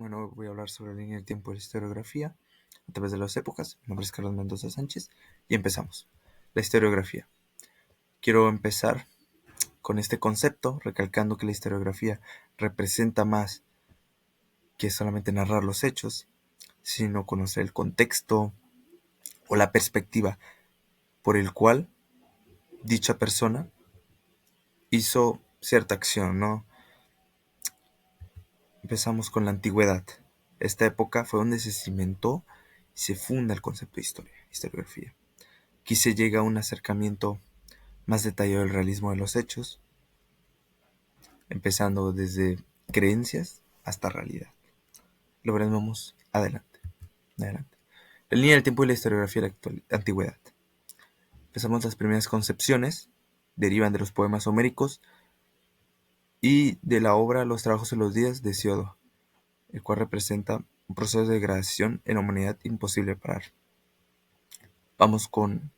Bueno, voy a hablar sobre la línea del tiempo de la historiografía a través de las épocas. Mi nombre es Carlos Mendoza Sánchez y empezamos. La historiografía. Quiero empezar con este concepto, recalcando que la historiografía representa más que solamente narrar los hechos, sino conocer el contexto o la perspectiva por el cual dicha persona hizo cierta acción, ¿no? Empezamos con la antigüedad. Esta época fue donde se cimentó y se funda el concepto de historiografía. Aquí se llega a un acercamiento más detallado del realismo de los hechos, empezando desde creencias hasta realidad. Lo veremos adelante. Adelante. La línea del tiempo y la historiografía de la antigüedad. Empezamos las primeras concepciones, derivan de los poemas homéricos y de la obra Los trabajos de los días de Hesíodo, el cual representa un proceso de degradación en la humanidad imposible de parar. Vamos con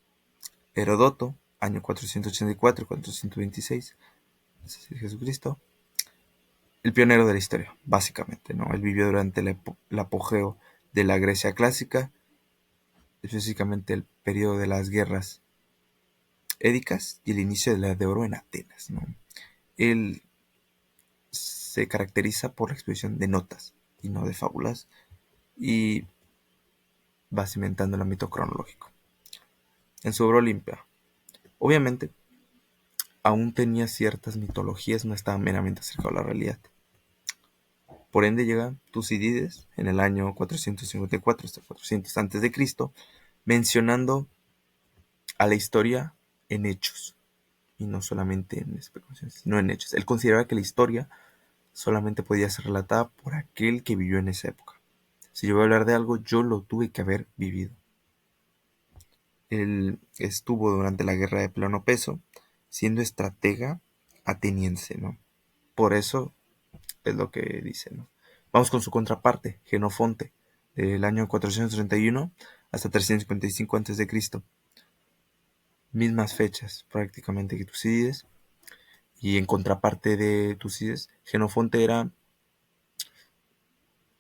Heródoto, año 484-426 de Jesucristo, el pionero de la historia, básicamente, ¿no? Él vivió durante el apogeo de la Grecia clásica, específicamente el periodo de las guerras édicas y el inicio de la Edad de Oro en Atenas, ¿no? Él se caracteriza por la exposición de notas y no de fábulas, y va cimentando el ámbito cronológico. En su obra Olimpia, obviamente, aún tenía ciertas mitologías, no estaba meramente acercado a la realidad. Por ende llega Tucídides en el año 454 hasta 400 a.C., mencionando a la historia en hechos, y no solamente en especulaciones, sino en hechos. Él consideraba que la historia solamente podía ser relatada por aquel que vivió en esa época. Si yo voy a hablar de algo, yo lo tuve que haber vivido. Él estuvo durante la guerra de Peloponeso siendo estratega ateniense, ¿no? Por eso es lo que dice, ¿no? Vamos con su contraparte, Genofonte, del año 431 hasta 355 a.C. Mismas fechas prácticamente que Tucídides. Y en contraparte de Tucídides, Genofonte era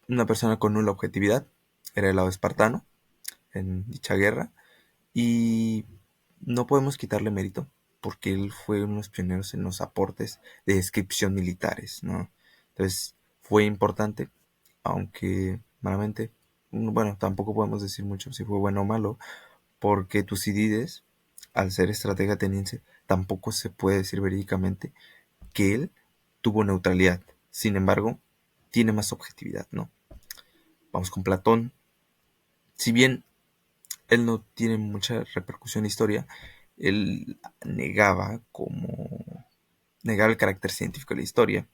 una persona con nula objetividad, era del lado espartano en dicha guerra, y no podemos quitarle mérito porque él fue uno de los pioneros en los aportes de descripción militares, ¿no? Entonces fue importante, aunque malamente, bueno, tampoco podemos decir mucho si fue bueno o malo, porque Tucídides, al ser estratega ateniense, tampoco se puede decir verídicamente que él tuvo neutralidad. Sin embargo, tiene más objetividad, ¿no? Vamos con Platón. Si bien él no tiene mucha repercusión en la historia, él negaba el carácter científico de la historia,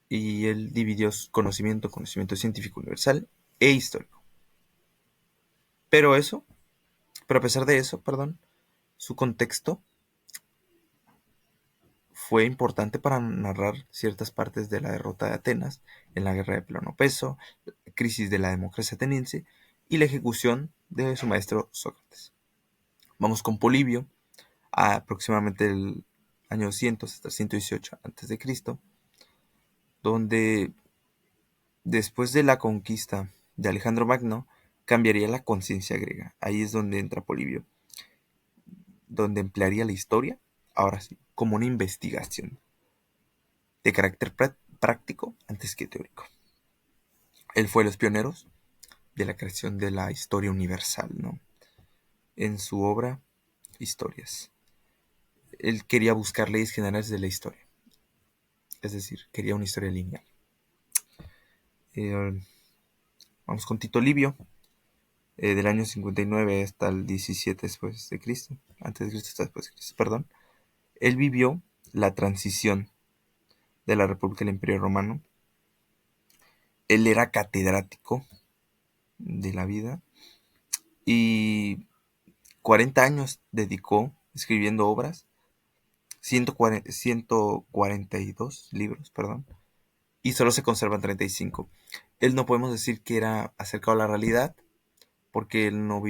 y él dividió conocimiento científico universal e histórico. Pero a pesar de eso, perdón, su contexto fue importante para narrar ciertas partes de la derrota de Atenas en la guerra de Peloponeso, la crisis de la democracia ateniense y la ejecución de su maestro Sócrates. Vamos con Polibio, a aproximadamente el año 200 hasta 118 a.C., donde después de la conquista de Alejandro Magno cambiaría la conciencia griega. Ahí es donde entra Polibio, donde emplearía la historia, ahora sí, como una investigación de carácter práctico antes que teórico. Él fue de los pioneros de la creación de la historia universal, ¿no? En su obra Historias. Él quería buscar leyes generales de la historia, es decir, quería una historia lineal. Eh, Vamos con Tito Livio, del año 59 hasta el 17 después de Cristo, antes de Cristo hasta después de Cristo, perdón. Él vivió la transición de la República al Imperio Romano. Él era catedrático de la vida y 40 años dedicó escribiendo obras, 142 libros, perdón, y solo se conservan 35. Él no podemos decir que era acercado a la realidad, porque él no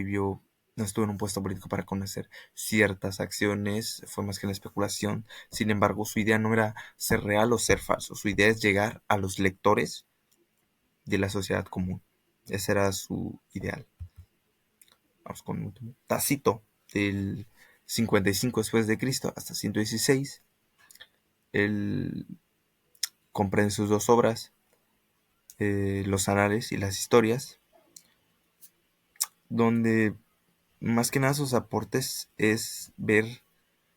estuvo en un puesto político para conocer ciertas acciones, fue más que una especulación. Sin embargo, su idea no era ser real o ser falso, su idea es llegar a los lectores de la sociedad común. Ese era su ideal. Vamos con el último. Tácito, del 55 después de Cristo hasta 116. Él comprende sus dos obras, los anales y las historias, donde más que nada sus aportes es ver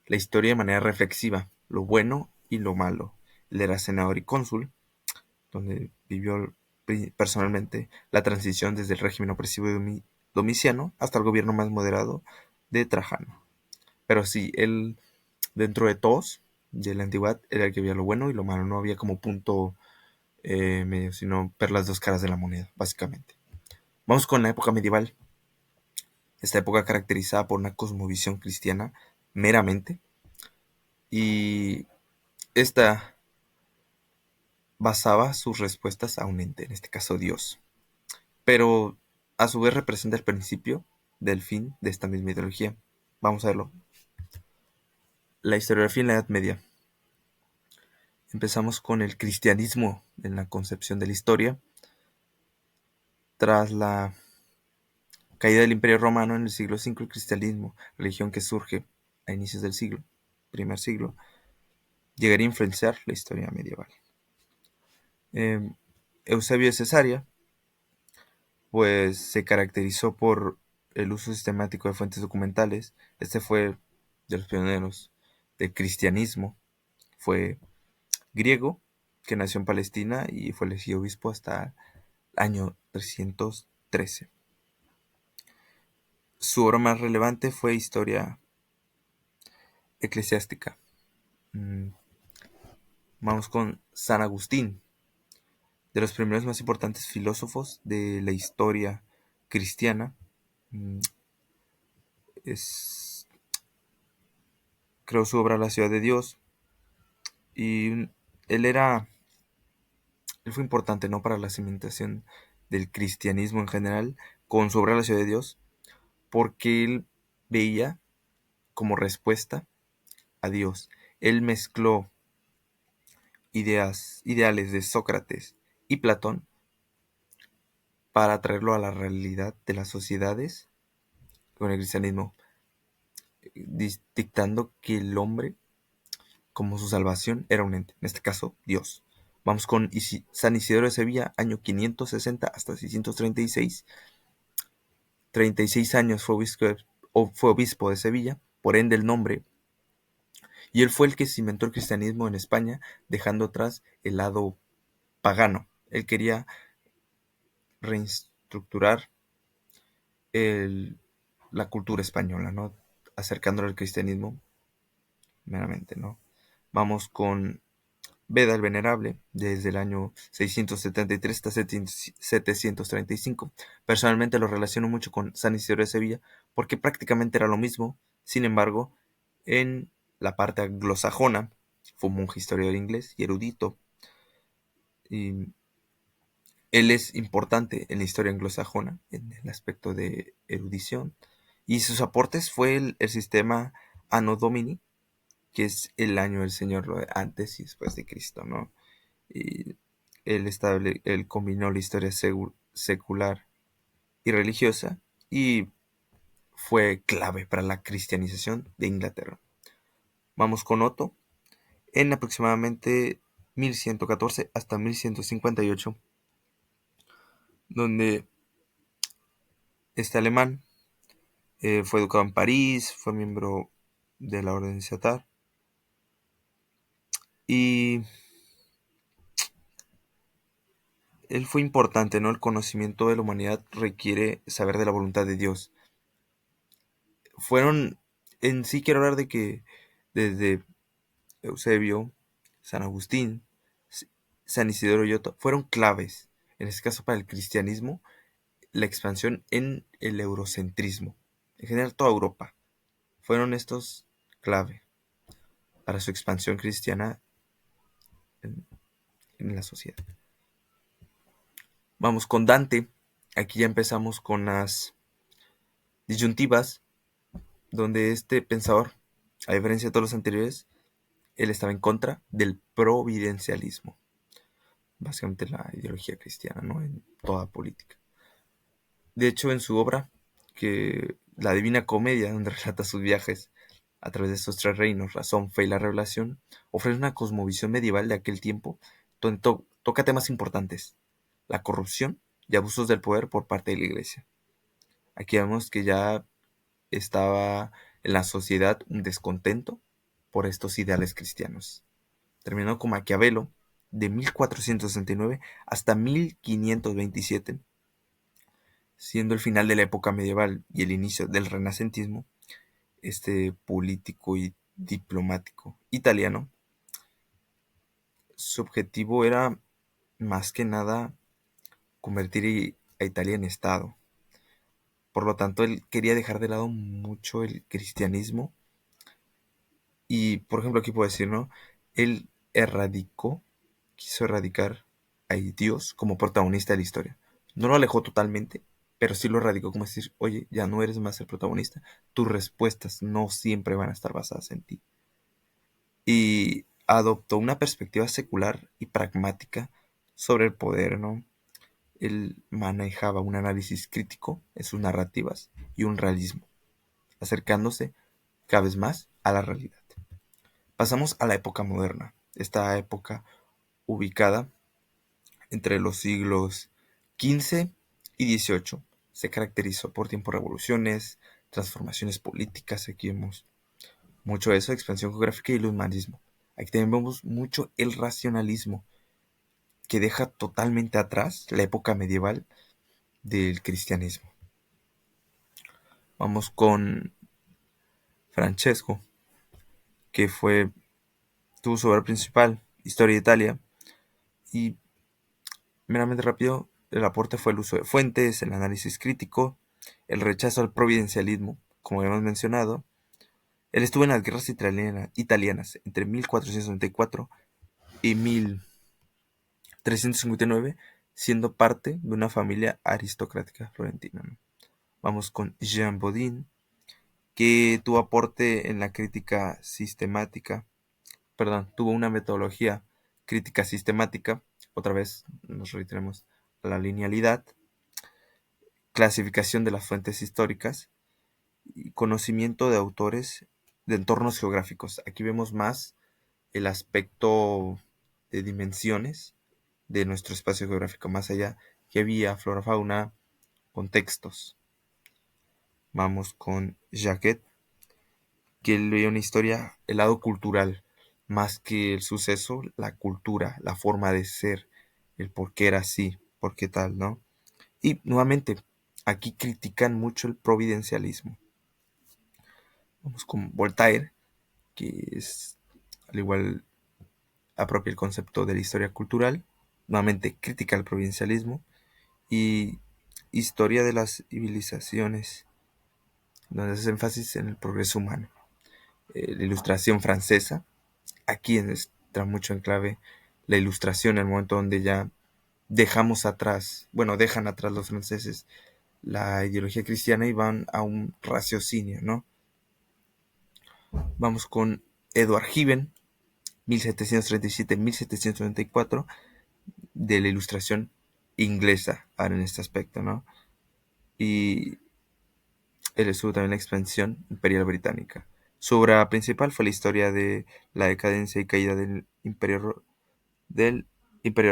la historia de manera reflexiva, lo bueno y lo malo. Él era senador y cónsul, donde vivió personalmente la transición desde el régimen opresivo de Domiciano hasta el gobierno más moderado de Trajano. Pero sí, él, dentro de todos, de la antigüedad, era el que veía lo bueno y lo malo. No había como punto medio, sino ver las dos caras de la moneda, básicamente. Vamos con la época medieval. Esta época caracterizada por una cosmovisión cristiana meramente. Y esta basaba sus respuestas a un ente, en este caso Dios. Pero a su vez representa el principio del fin de esta misma ideología. Vamos a verlo. La historiografía en la Edad Media. Empezamos con el cristianismo en la concepción de la historia. Tras la caída del Imperio Romano en el siglo V, el cristianismo, religión que surge a inicios del primer siglo, llegaría a influenciar la historia medieval. Eusebio de Cesarea, pues se caracterizó por el uso sistemático de fuentes documentales. Este fue de los pioneros del cristianismo. Fue griego, que nació en Palestina y fue elegido obispo hasta el año 313. Su obra más relevante fue Historia Eclesiástica. Vamos con San Agustín, de los primeros más importantes filósofos de la historia cristiana. Es, creó su obra La ciudad de Dios y él fue importante, ¿no?, para la cimentación del cristianismo en general con su obra La ciudad de Dios, porque él veía como respuesta a Dios. Él mezcló ideales de Sócrates y Platón para traerlo a la realidad de las sociedades con el cristianismo, dictando que el hombre, como su salvación, era un ente, en este caso Dios. Vamos con San Isidoro de Sevilla, año 560 hasta 636. 36 años fue obispo de Sevilla, por ende el nombre, y él fue el que cimentó el cristianismo en España, dejando atrás el lado pagano. Él quería reestructurar la cultura española, ¿no?, acercándolo al cristianismo meramente, ¿no? Vamos con Beda el Venerable, desde el año 673 hasta 735. Personalmente lo relaciono mucho con San Isidoro de Sevilla, porque prácticamente era lo mismo. Sin embargo, en la parte anglosajona, fue un monje historiador inglés y erudito. Y él es importante en la historia anglosajona, en el aspecto de erudición. Y sus aportes fue el sistema Anno Domini, que es el año del Señor antes y después de Cristo, ¿no? Y él combinó la historia secular y religiosa y fue clave para la cristianización de Inglaterra. Vamos con Otto. En aproximadamente 1114 hasta 1158, donde este alemán fue educado en París, fue miembro de la Orden de Satar y él fue importante, ¿no? El conocimiento de la humanidad requiere saber de la voluntad de Dios. En sí quiero hablar de que desde Eusebio, San Agustín, San Isidoro y Otto fueron claves, en este caso para el cristianismo, la expansión en el eurocentrismo. En general toda Europa. Fueron estos clave para su expansión cristiana en la sociedad. Vamos con Dante. Aquí ya empezamos con las disyuntivas, donde este pensador, a diferencia de todos los anteriores, él estaba en contra del providencialismo. básicamente la ideología cristiana, ¿no? En toda política. De hecho, en su obra, que La Divina Comedia, donde relata sus viajes a través de estos tres reinos, razón, fe y la revelación, ofrece una cosmovisión medieval de aquel tiempo, donde toca temas importantes: la corrupción y abusos del poder por parte de la Iglesia. Aquí vemos que ya estaba en la sociedad un descontento por estos ideales cristianos. Terminó con Maquiavelo de 1469 hasta 1527, siendo el final de la época medieval y el inicio del renacentismo. Este político y diplomático italiano, su objetivo era más que nada convertir a Italia en Estado. Por lo tanto, él quería dejar de lado mucho el cristianismo. Y, por ejemplo, aquí puedo decir, ¿no? Él quiso erradicar a Dios como protagonista de la historia. No lo alejó totalmente, pero sí lo erradicó, como decir: oye, ya no eres más el protagonista. Tus respuestas no siempre van a estar basadas en ti. Y adoptó una perspectiva secular y pragmática sobre el poder, ¿no? Él manejaba un análisis crítico en sus narrativas y un realismo, acercándose cada vez más a la realidad. Pasamos a la época moderna. Esta época, ubicada entre los siglos XV y XVIII, se caracterizó por tiempos de revoluciones, transformaciones políticas. Aquí vemos mucho eso, expansión geográfica y el humanismo. Aquí también vemos mucho el racionalismo, que deja totalmente atrás la época medieval del cristianismo. Vamos con Francesco, que tuvo su obra principal, Historia de Italia, y meramente rápido, el aporte fue el uso de fuentes, el análisis crítico, el rechazo al providencialismo, como hemos mencionado. Él estuvo en las guerras italianas entre 1494 y 1359, siendo parte de una familia aristocrática florentina, ¿no? Vamos con Jean Bodin, que tuvo aporte en la crítica sistemática, tuvo una metodología crítica sistemática, otra vez nos reiteramos a la linealidad, clasificación de las fuentes históricas y conocimiento de autores de entornos geográficos. Aquí vemos más el aspecto de dimensiones de nuestro espacio geográfico, más allá que había flora, fauna, contextos. Vamos con Jacquet, que él veía una historia, el lado cultural, más que el suceso, la cultura, la forma de ser, el por qué era así, por qué tal, ¿no? Y nuevamente, aquí critican mucho el providencialismo. Vamos con Voltaire, que es, al igual, apropia el concepto de la historia cultural, nuevamente critica el provincialismo y historia de las civilizaciones, donde hace énfasis en el progreso humano. La ilustración francesa, aquí entra mucho en clave la ilustración, en el momento donde ya dejan atrás los franceses la ideología cristiana y van a un raciocinio, ¿no? Vamos con Edward Gibbon, 1737-1794, de la ilustración inglesa, ahora en este aspecto, ¿no? Y él estuvo también en la expansión imperial británica. Su obra principal fue la historia de la decadencia y caída del Imperio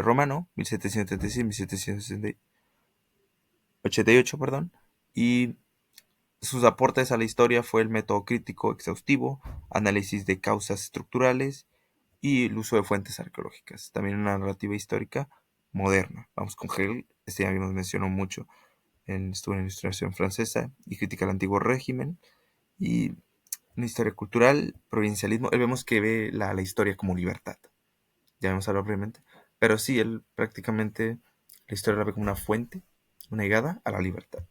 Romano, 1736-1788, perdón, y sus aportes a la historia fue el método crítico exhaustivo, análisis de causas estructurales y el uso de fuentes arqueológicas. También una narrativa histórica moderna. Vamos con Hegel, este ya nos mencionó mucho, estuvo en la ilustración francesa y critica el antiguo régimen y una historia cultural, provincialismo. Él vemos que ve la historia como libertad. Ya hemos hablado brevemente. Pero sí, él prácticamente la historia la ve como una fuente, una llegada a la libertad.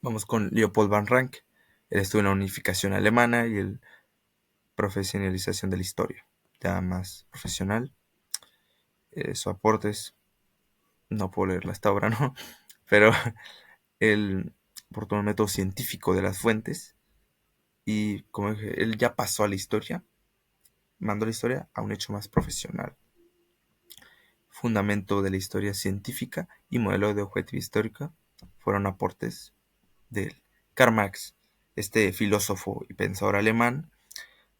Vamos con Leopold van Ranke. Él estuvo en la unificación alemana y el profesionalización de la historia, ya más profesional. Su aporte es, no puedo leerla hasta ahora, ¿no? Pero él aportó un método científico de las fuentes y como dije, él ya pasó a la historia, mandó la historia a un hecho más profesional. fundamento de la historia científica y modelo de objetividad histórica fueron aportes de él. Karl Marx, este filósofo y pensador alemán,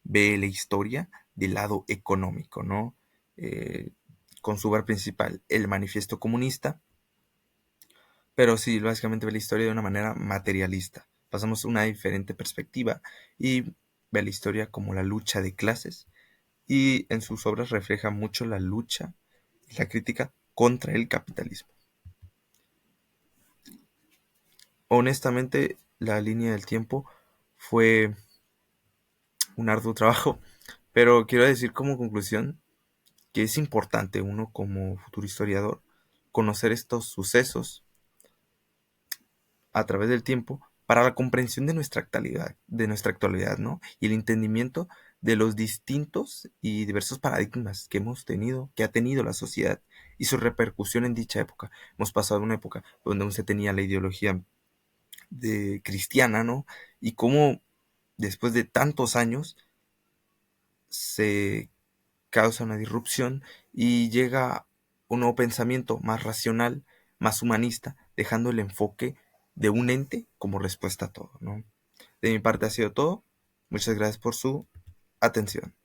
ve la historia del lado económico, ¿no? Eh, con su obra principal, El Manifiesto Comunista, pero sí, básicamente ve la historia de una manera materialista. Pasamos una diferente perspectiva y ve la historia como la lucha de clases y en sus obras refleja mucho la lucha y la crítica contra el capitalismo. Honestamente, la línea del tiempo fue un arduo trabajo, pero quiero decir como conclusión que es importante uno como futuro historiador conocer estos sucesos a través del tiempo para la comprensión de nuestra actualidad, ¿no? Y el entendimiento de los distintos y diversos paradigmas que hemos tenido, que ha tenido la sociedad y su repercusión en dicha época. Hemos pasado una época donde aún se tenía la ideología de cristiana, ¿no? Y cómo después de tantos años se causa una disrupción y llega un nuevo pensamiento más racional, más humanista, dejando el enfoque de un ente como respuesta a todo, ¿no? De mi parte ha sido todo. Muchas gracias por su atención.